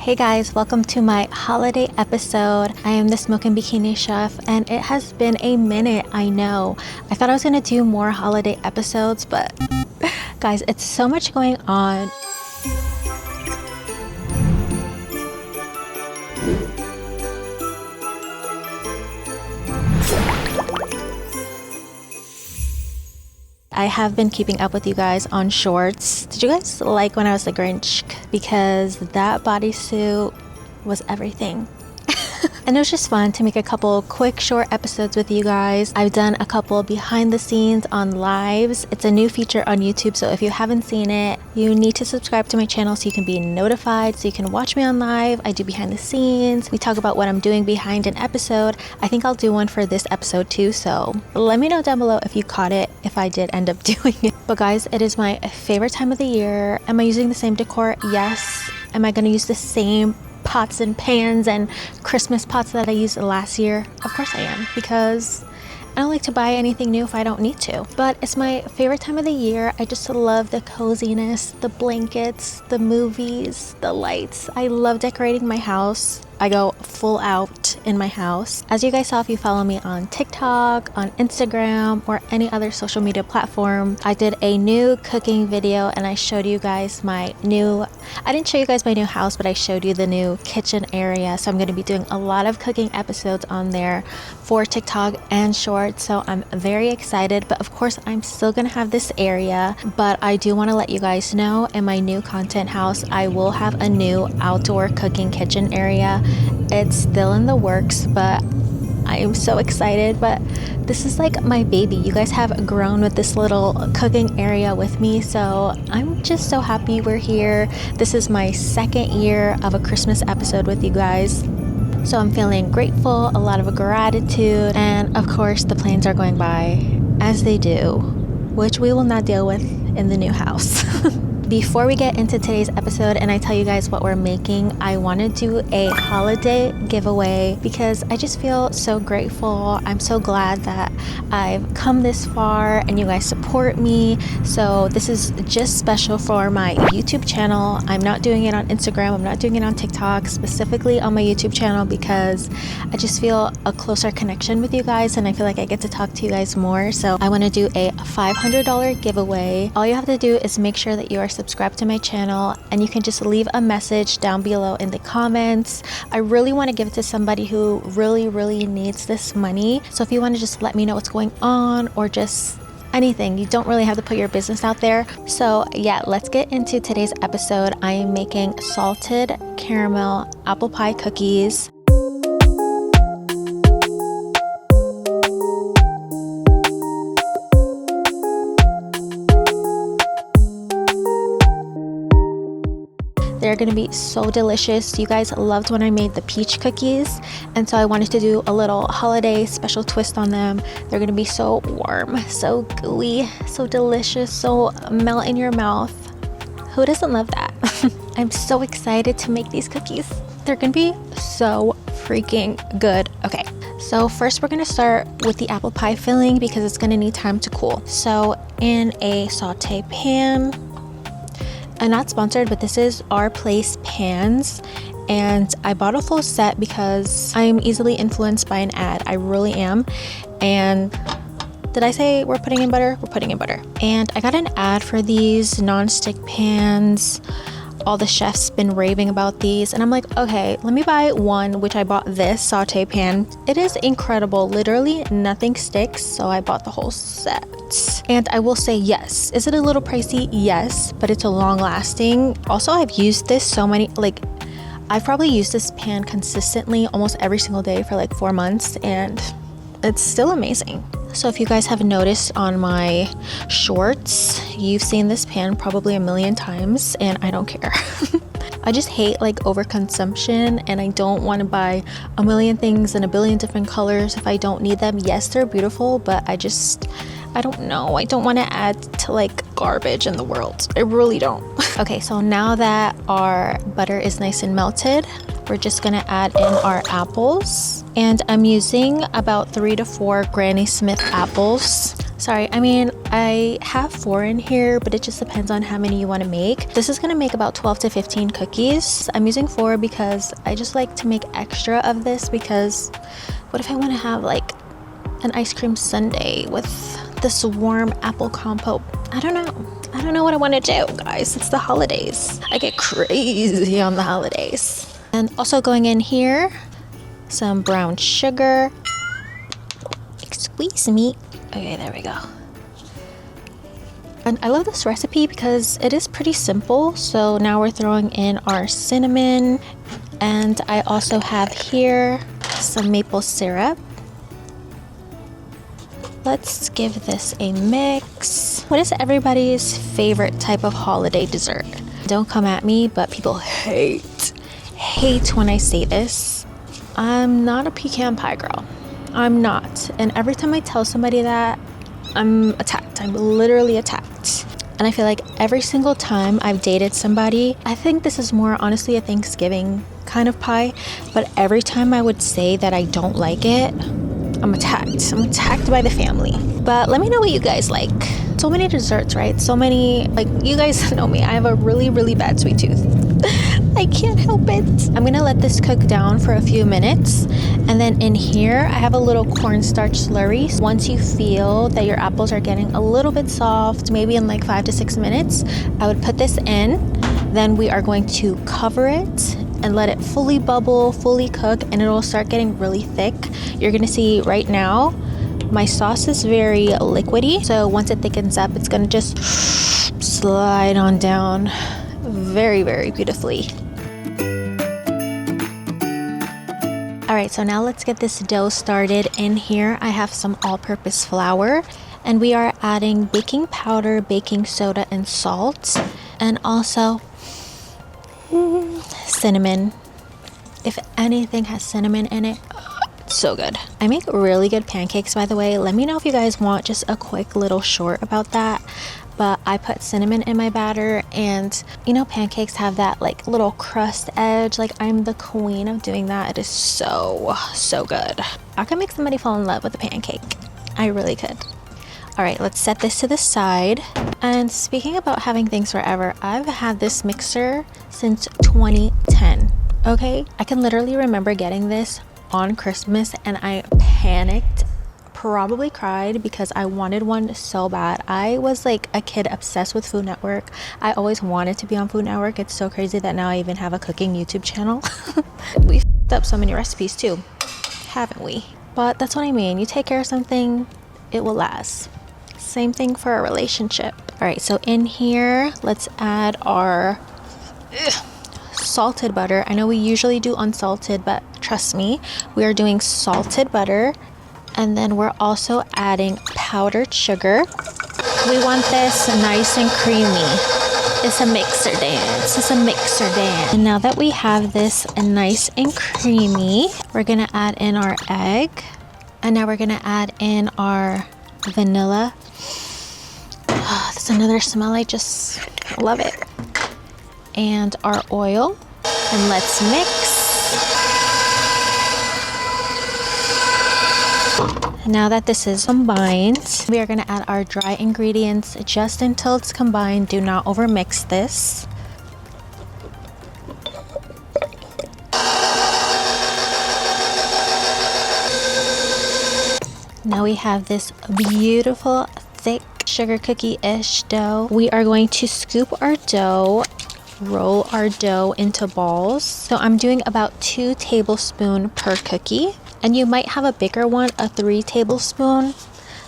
Hey guys, welcome to my holiday episode. I am the Smokin' Bikini Chef and it has been a minute, I know. I thought I was gonna do more holiday episodes, but guys, it's so much going on. I have been keeping up with you guys on shorts. Did you guys like when I was the Grinch? Because that bodysuit was everything. And it was just fun to make a couple quick short episodes with you guys. I've done a couple behind the scenes on lives. It's a new feature on YouTube, so if you haven't seen it, you need to subscribe to my channel so you can be notified, so you can watch me on live. I do behind the scenes. We talk about what I'm doing behind an episode. I think I'll do one for this episode too, so let me know down below if you caught it, if I did end up doing it. But guys, it is my favorite time of the year. Am I using the same decor? Yes. Am I gonna use the same pots and pans and Christmas pots that I used last year? Of course I am, because I don't like to buy anything new if I don't need to. But it's my favorite time of the year. I just love the coziness, the blankets, the movies, the lights. I love decorating my house. I go full out in my house. As you guys saw, if you follow me on TikTok, on Instagram, or any other social media platform, I did a new cooking video and I showed you guys my new, I didn't show you guys my new house, but I showed you the new kitchen area. So I'm going to be doing a lot of cooking episodes on there for TikTok and shorts. So I'm very excited, but of course I'm still going to have this area, but I do want to let you guys know in my new content house, I will have a new outdoor cooking kitchen area. It's still in the works, but I am so excited. But this is like my baby. You guys have grown with this little cooking area with me, so I'm just so happy we're here. This is my second year of a Christmas episode with you guys, so I'm feeling grateful, a lot of gratitude, and of course the planes are going by as they do, which we will not deal with in the new house. Before we get into today's episode and I tell you guys what we're making, I want to do a holiday giveaway because I just feel so grateful. I'm so glad that I've come this far and you guys support me. So this is just special for my YouTube channel. I'm not doing it on Instagram. I'm not doing it on TikTok, specifically on my YouTube channel because I just feel a closer connection with you guys and I feel like I get to talk to you guys more. So I want to do a $500 giveaway. All you have to do is make sure that you are subscribe to my channel and you can just leave a message down below in the comments. I really want to give it to somebody who really needs this money. So if you want to just let me know what's going on or just anything, you don't really have to put your business out there. So yeah, let's get into today's episode. I am making salted caramel apple pie cookies. They're gonna be so delicious. You guys loved when I made the peach cookies, and so I wanted to do a little holiday special twist on them. They're gonna be so warm, so gooey, so delicious, so melt in your mouth. Who doesn't love that? I'm so excited to make these cookies. They're gonna be so freaking good. Okay, so first we're gonna start with the apple pie filling because it's gonna need time to cool. So in a saute pan, I'm not sponsored, but this is Our Place pans, and I bought a full set because I'm easily influenced by an ad. I really am. And did I say we're putting in butter? We're putting in butter. And I got an ad for these non-stick pans. All the chefs been raving about these, and I'm like, okay, let me buy one, which I bought this saute pan. It is incredible. Literally nothing sticks, so I bought the whole set. And I will say, yes, is it a little pricey? Yes, but it's a long lasting. Also, I've used this so many, like I've probably used this pan consistently almost every single day for like 4 months, and it's still amazing. So if you guys have noticed on my shorts, you've seen this pan probably a million times, and I don't care. I just hate like overconsumption, and I don't want to buy a million things in a billion different colors if I don't need them. Yes, they're beautiful, but I don't know. I don't want to add to like garbage in the world. I really don't. Okay, so now that our butter is nice and melted, we're just gonna add in our apples. And I'm using about 3 to 4 Granny Smith apples. Sorry, I mean, I have 4 in here, but it just depends on how many you want to make. This is going to make about 12 to 15 cookies. I'm using 4 because I just like to make extra of this, because what if I want to have like an ice cream sundae with this warm apple compote? I don't know what I want to do, guys. It's the holidays. I get crazy on the holidays. And also going in here, some brown sugar. Excuse me. Okay, there we go. And I love this recipe because it is pretty simple. So now we're throwing in our cinnamon, and I also have here some maple syrup. Let's give this a mix. What is everybody's favorite type of holiday dessert? Don't come at me, but people hate when I say this. I'm not a pecan pie girl. I'm not. And every time I tell somebody that, I'm attacked. I'm literally attacked. And I feel like every single time I've dated somebody, I think this is more honestly a Thanksgiving kind of pie, but every time I would say that I don't like it, I'm attacked. I'm attacked by the family. But let me know what you guys like. So many desserts, right? So many, like, you guys know me. I have a really, really bad sweet tooth. I can't help it. I'm gonna let this cook down for a few minutes. And then in here, I have a little cornstarch slurry. Once you feel that your apples are getting a little bit soft, maybe in like 5 to 6 minutes, I would put this in. Then we are going to cover it and let it fully bubble, fully cook, and it'll start getting really thick. You're gonna see right now, my sauce is very liquidy. So once it thickens up, it's gonna just slide on down very, very beautifully. All right, so now let's get this dough started. In here, I have some all-purpose flour, and we are adding baking powder, baking soda, and salt, and also cinnamon. If anything has cinnamon in it, it's so good. I make really good pancakes, by the way. Let me know if you guys want just a quick little short about that. But I put cinnamon in my batter, and you know, pancakes have that like little crust edge. Like, I'm the queen of doing that. It is so good. I could make somebody fall in love with a pancake. I really could. All right, let's set this to the side. And speaking about having things forever, I've had this mixer since 2010. Okay, I can literally remember getting this on Christmas, and I panicked, probably cried, because I wanted one so bad. I was like a kid obsessed with Food Network. I always wanted to be on Food Network. It's so crazy that now I even have a cooking YouTube channel. We've f***ed up so many recipes too, haven't we? But that's what I mean. You take care of something, it will last. Same thing for a relationship. All right, so in here, let's add our salted butter. I know we usually do unsalted, but trust me, we are doing salted butter. And then we're also adding powdered sugar. We want this nice and creamy. It's a mixer dance. It's a mixer dance. And now that we have this nice and creamy, we're gonna add in our egg. And now we're gonna add in our vanilla. Oh, that's another smell. I just love it. And our oil. And let's mix. Now that this is combined, we are going to add our dry ingredients just until it's combined. Do not overmix this. Now we have this beautiful, thick sugar cookie-ish dough. We are going to scoop our dough, roll our dough into balls. So I'm doing about 2 tablespoons per cookie. And you might have a bigger one, a 3 tablespoon.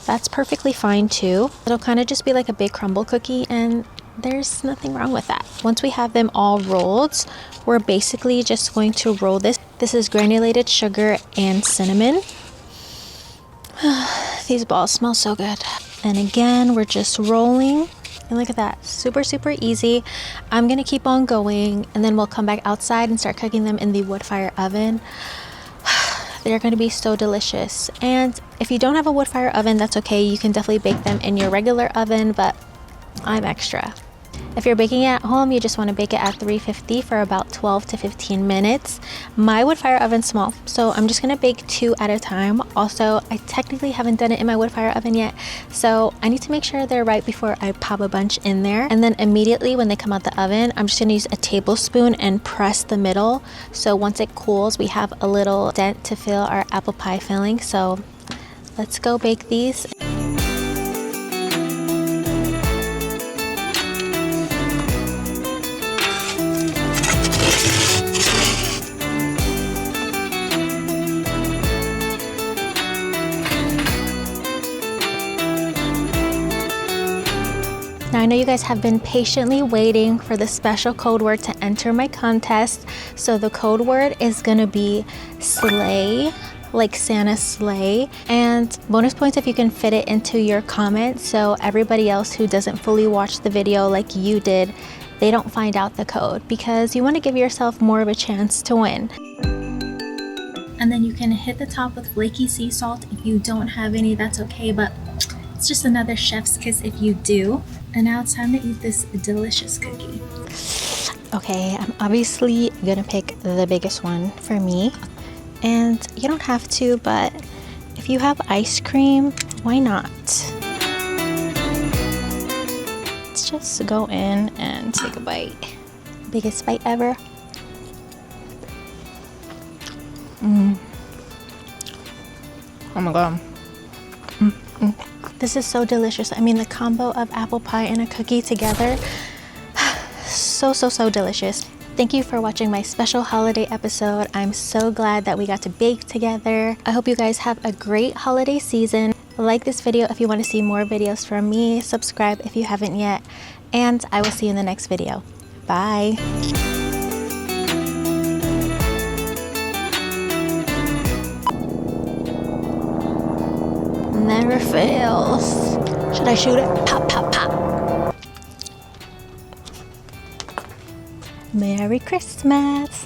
That's perfectly fine too. It'll kind of just be like a big crumble cookie, and there's nothing wrong with that. Once we have them all rolled, we're basically just going to roll this. This is granulated sugar and cinnamon. These balls smell so good. And again, we're just rolling. And look at that, super easy. I'm gonna keep on going, and then we'll come back outside and start cooking them in the wood fire oven. They're going to be so delicious. And if you don't have a wood fire oven, that's okay. You can definitely bake them in your regular oven, but I'm extra. If you're baking it at home, you just want to bake it at 350 for about 12 to 15 minutes. My wood fire oven's small, so I'm just gonna bake 2 at a time. Also, I technically haven't done it in my wood fire oven yet, so I need to make sure they're right before I pop a bunch in there. And then immediately when they come out the oven, I'm just gonna use a tablespoon and press the middle, so once it cools we have a little dent to fill our apple pie filling. So let's go bake these. Now I know you guys have been patiently waiting for the special code word to enter my contest. So the code word is gonna be sleigh, like Santa's sleigh. And bonus points if you can fit it into your comment, so everybody else who doesn't fully watch the video like you did, they don't find out the code, because you want to give yourself more of a chance to win. And then you can hit the top with flaky sea salt. If you don't have any, that's okay, but it's just another chef's kiss if you do. And now it's time to eat this delicious cookie. Okay, I'm obviously gonna pick the biggest one for me. And you don't have to, but if you have ice cream, why not? Let's just go in and take a bite. Biggest bite ever. Oh my god. This is so delicious. I mean, the combo of apple pie and a cookie together, so delicious. Thank you for watching my special holiday episode. I'm so glad that we got to bake together. I hope you guys have a great holiday season. Like this video if you want to see more videos from me. Subscribe if you haven't yet. And I will see you in the next video. Bye. Never fails. Should I shoot it? Pop, pop, pop. Merry Christmas.